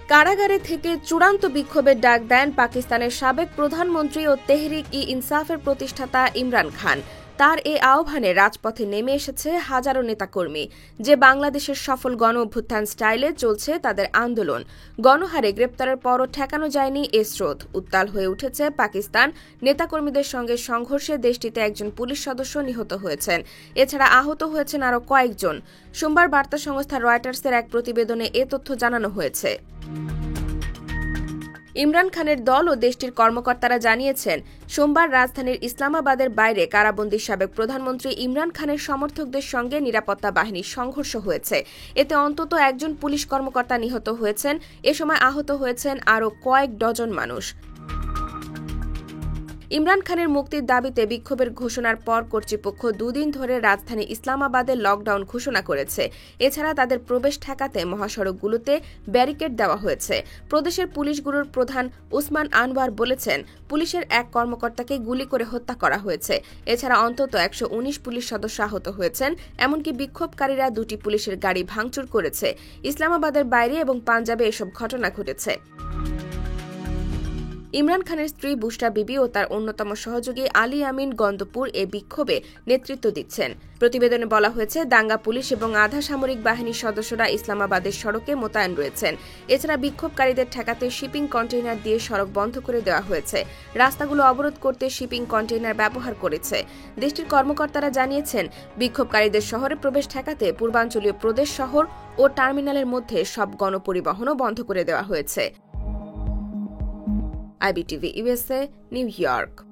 কারাগারে থেকে চূড়ান্ত বিক্ষোভের ডাক দেন পাকিস্তানের সাবেক প্রধানমন্ত্রী ও তেহরিক-ই-ইনসাফের প্রতিষ্ঠাতা ইমরান খান। তার এই আহ্বানে রাজপথে নেমে এসেছে হাজারো নেতাকর্মী। যে বাংলাদেশের সফল গণ অভ্যুত্থান স্টাইলে চলছে তাদের আন্দোলন। গণহারে গ্রেপ্তারের পরও ঠেকানো যায়নি এ স্রোত। উত্তাল হয়ে উঠেছে পাকিস্তান। নেতাকর্মীদের সঙ্গে সংঘর্ষে দেশটিতে একজন পুলিশ সদস্য নিহত হয়েছেন। এছাড়া আহত হয়েছেন আরও কয়েকজন। সোমবার বার্তা সংস্থা রয়টার্সের এক প্রতিবেদনে এ তথ্য জানানো হয়েছে। ইমরান খানের দল ও দেশটির কর্মকর্তারা জানিয়েছেন, সোমবার রাজধানীর ইসলামাবাদের বাইরে কারাবন্দী সাবেক প্রধানমন্ত্রী ইমরান খানের সমর্থকদের সঙ্গে নিরাপত্তা বাহিনীর সংঘর্ষ হয়েছে। এতে অন্তত একজন পুলিশ কর্মকর্তা নিহত হয়েছেন। এ সময় আহত হয়েছেন আরও কয়েক ডজন মানুষ। ইমরান খানের মুক্তির দাবিতে বিক্ষোভের ঘোষণার পর কর্তৃপক্ষ দুদিন ধরে রাজধানী ইসলামাবাদে লকডাউন ঘোষণা করেছে। এছাড়া তাদের প্রবেশ ঠেকাতে মহাসড়কগুলোতে ব্যারিকেড দেওয়া হয়েছে। প্রদেশের পুলিশগুলোর প্রধান উসমান আনওয়ার বলেছেন, পুলিশের এক কর্মকর্তাকে গুলি করে হত্যা করা হয়েছে। এছাড়া অন্তত 119 পুলিশ সদস্য আহত হয়েছেন। এমনকি বিক্ষোভকারীরা দুটি পুলিশের গাড়ি ভাঙচুর করেছে। ইসলামাবাদের বাইরে এবং পাঞ্জাবে এসব ঘটনা ঘটেছে। ইমরান খানের স্ত্রী বুশরা বিবি ও তার অন্যতম সহযোগী আলী আমিন গন্দপুর এ বিক্ষোভে নেতৃত্ব দিচ্ছেন। প্রতিবেদনে বলা হয়েছে, দাঙ্গা পুলিশ এবং আধা সামরিক বাহিনীর সদস্যরা ইসলামাবাদের সড়কে মোতায়েন রয়েছেন। এছাড়া বিক্ষোভকারীদের ঠেকাতে শিপিং কন্টেইনার দিয়ে সড়ক বন্ধ করে দেওয়া হয়েছে। রাস্তাগুলো অবরোধ করতে শিপিং কন্টেইনার ব্যবহার করেছে। দেশটির কর্মকর্তারা জানিয়েছেন, বিক্ষোভকারীদের শহরে প্রবেশ ঠেকাতে পূর্বাঞ্চলীয় প্রদেশ শহর ও টার্মিনালের মধ্যে সব গণপরিবহনও বন্ধ করে দেওয়া হয়েছে। IBTV USA, New York।